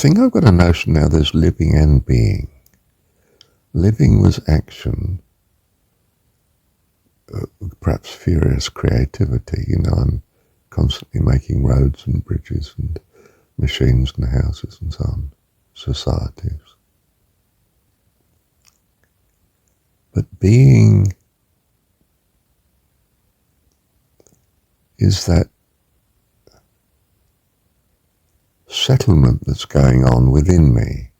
think I've got a notion now there's living and being. Living was action, perhaps furious creativity. I'm constantly making roads and bridges and machines and houses and so on, societies. But being is that settlement that's going on within me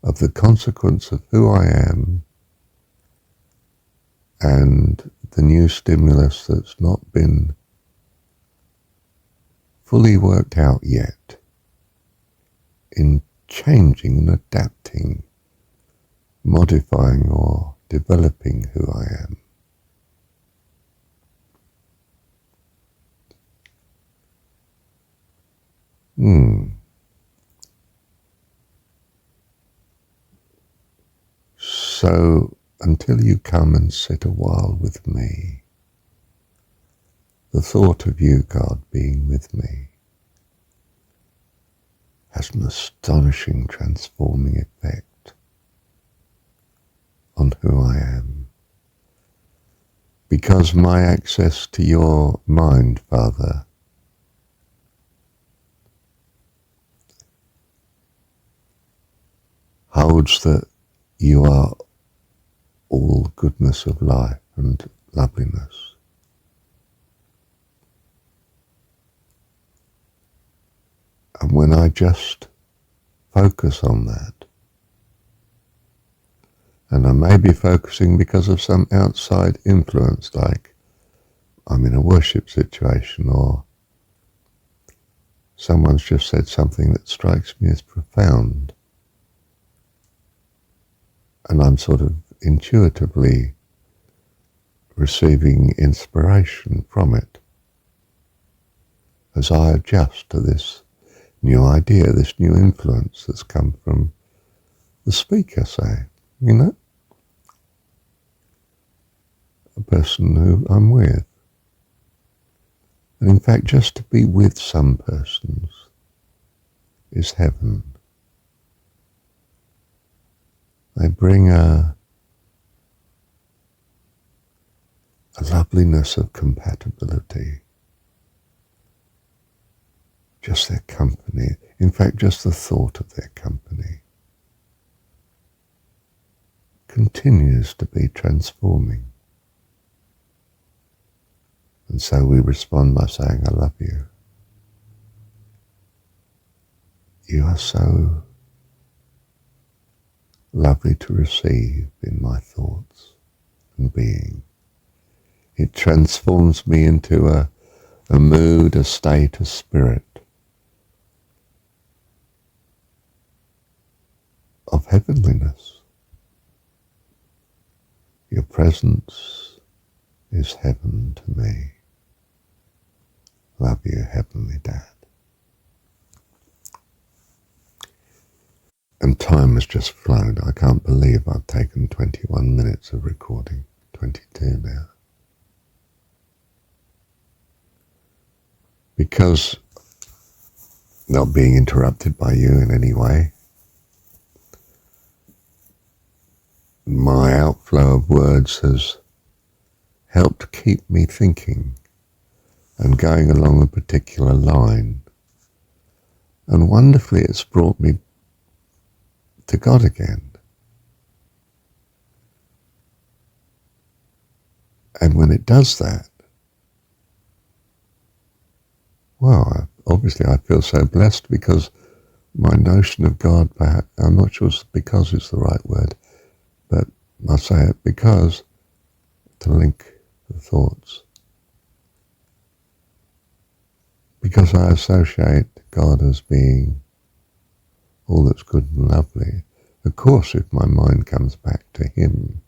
of the consequence of who I am and the new stimulus that's not been fully worked out yet in changing and adapting, modifying or developing who I am. So until you come and sit a while with me, the thought of you, God, being with me has an astonishing transforming effect on who I am. Because my access to your mind, Father, holds that you are all goodness of life and loveliness. And when I just focus on that, and I may be focusing because of some outside influence, like I'm in a worship situation or someone's just said something that strikes me as profound, and I'm sort of intuitively receiving inspiration from it as I adjust to this new idea, this new influence that's come from the speaker, say, a person who I'm with. And in fact, just to be with some persons is heaven. They bring a loveliness of compatibility. Just their company, in fact, just the thought of their company continues to be transforming. And so we respond by saying, I love you. You are so lovely to receive in my thoughts and being. It transforms me into a mood, a state, a spirit of heavenliness. Your presence is heaven to me. Love you, Heavenly Dad. And time has just flown. I can't believe I've taken 21 minutes of recording. 22 now. Because not being interrupted by you in any way, my outflow of words has helped keep me thinking and going along a particular line. And wonderfully, it's brought me to God again. And when it does that, well, obviously I feel so blessed because my notion of God, perhaps, I'm not sure because is the right word, but I'll say it because, to link the thoughts, because I associate God as being all that's good and lovely. Of course, if my mind comes back to Him,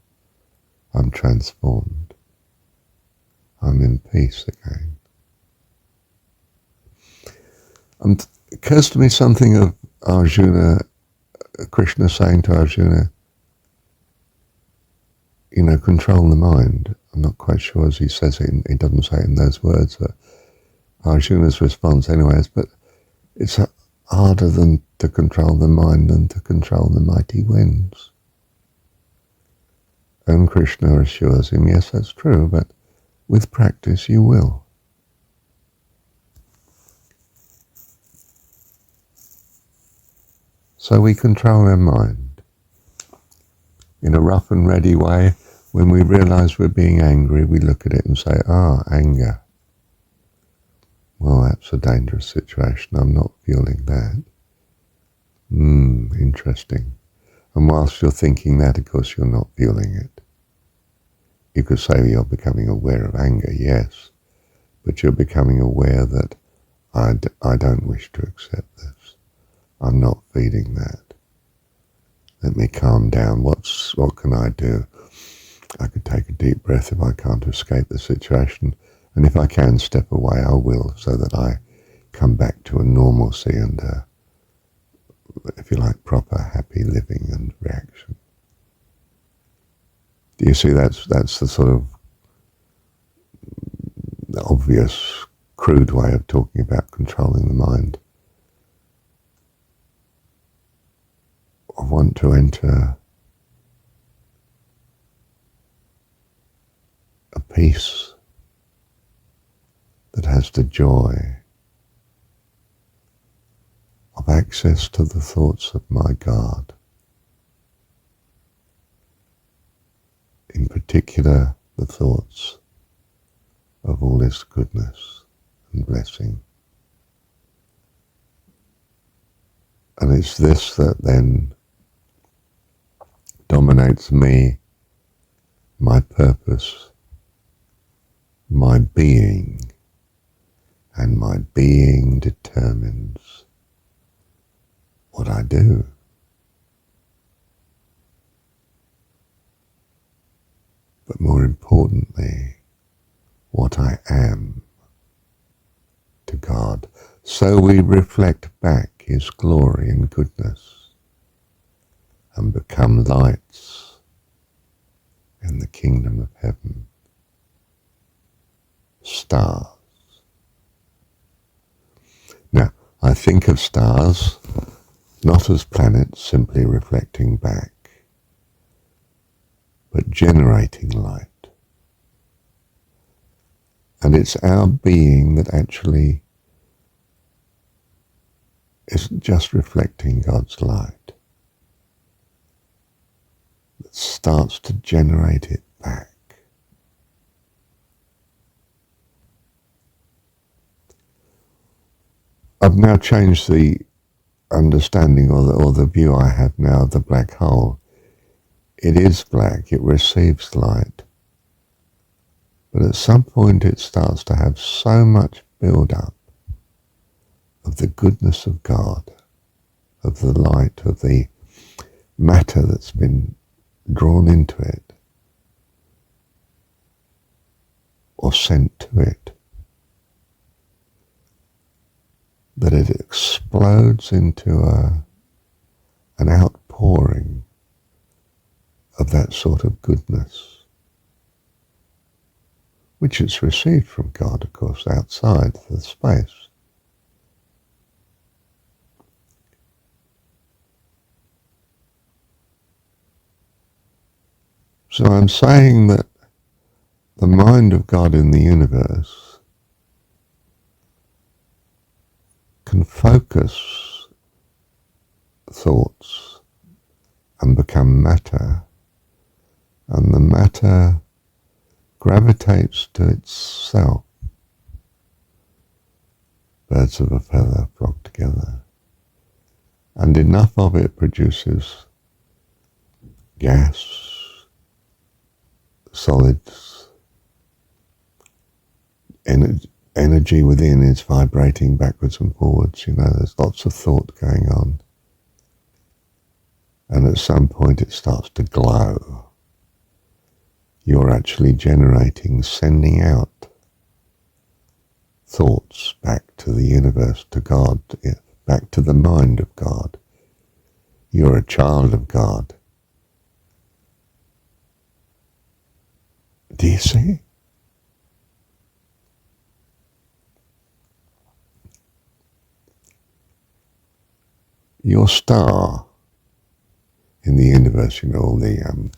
I'm transformed. I'm in peace again. And it occurs to me something of Arjuna, Krishna saying to Arjuna, control the mind. I'm not quite sure as he says it, he doesn't say it in those words, but Arjuna's response anyways, but harder than to control the mind than to control the mighty winds. And Krishna assures him, yes, that's true, but with practice you will. So we control our mind in a rough and ready way. When we realize we're being angry, we look at it and say, anger. Well, that's a dangerous situation. I'm not feeling that. Interesting. And whilst you're thinking that, of course, you're not feeling it. You could say you're becoming aware of anger, yes, but you're becoming aware that I don't wish to accept this. I'm not feeling that. Let me calm down. What can I do? I could take a deep breath if I can't escape the situation. And if I can step away, I will, so that I come back to a normalcy and, if you like, proper happy living and reaction. Do you see that's the sort of obvious, crude way of talking about controlling the mind? I want to enter a peace that has the joy of access to the thoughts of my God. In particular, the thoughts of all His goodness and blessing. And it's this that then dominates me, my purpose, my being, and my being determines what I do. But more importantly, what I am to God. So we reflect back His glory and goodness and become lights in the kingdom of heaven, stars. Now, I think of stars not as planets simply reflecting back, but generating light. And it's our being that actually isn't just reflecting God's light, that starts to generate it back. I've now changed the understanding or the view I have now of the black hole. It is black, it receives light, but at some point it starts to have so much build-up of the goodness of God, of the light, of the matter that's been drawn into it or sent to it, that it explodes into an outpouring of that sort of goodness, which it's received from God, of course, outside the space. So I'm saying that the mind of God in the universe can focus thoughts and become matter, and the matter gravitates to itself. Birds of a feather flock together, and enough of it produces gas, solids, energy within is vibrating backwards and forwards. There's lots of thought going on, and at some point it starts to glow. You're actually generating, sending out thoughts back to the universe, to God, back to the mind of God. You're a child of God. Do you see? your star in the universe, I'm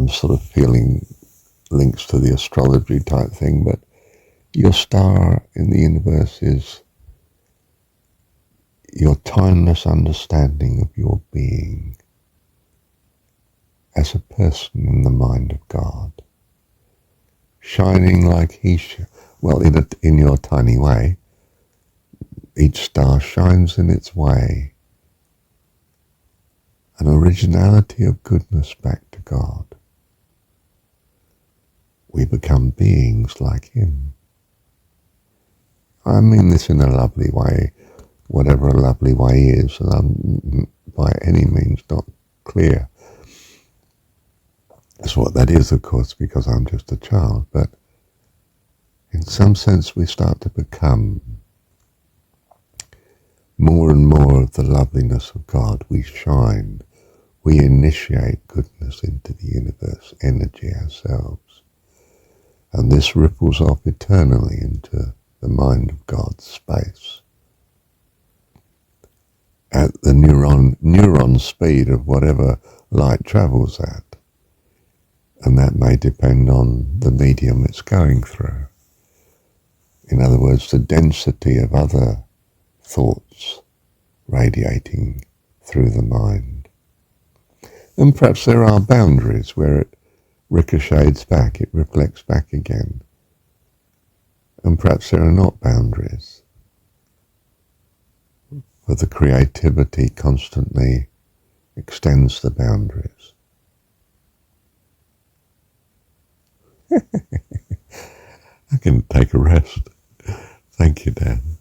sort of feeling links to the astrology type thing, but your star in the universe is your timeless understanding of your being as a person in the mind of God, shining like in your tiny way. Each star shines in its way, an originality of goodness back to God. We become beings like him. I mean this in a lovely way, whatever a lovely way is, and I'm by any means not clear as what that is, of course, because I'm just a child, but in some sense we start to become more and more of the loveliness of God. We shine, we initiate goodness into the universe, energy ourselves, and this ripples off eternally into the mind of God's space at the neuron speed of whatever light travels at. And that may depend on the medium it's going through. In other words, the density of other thoughts radiating through the mind. And perhaps there are boundaries where it ricochets back, it reflects back again. And perhaps there are not boundaries, but the creativity constantly extends the boundaries. I can take a rest. Thank you, Dan.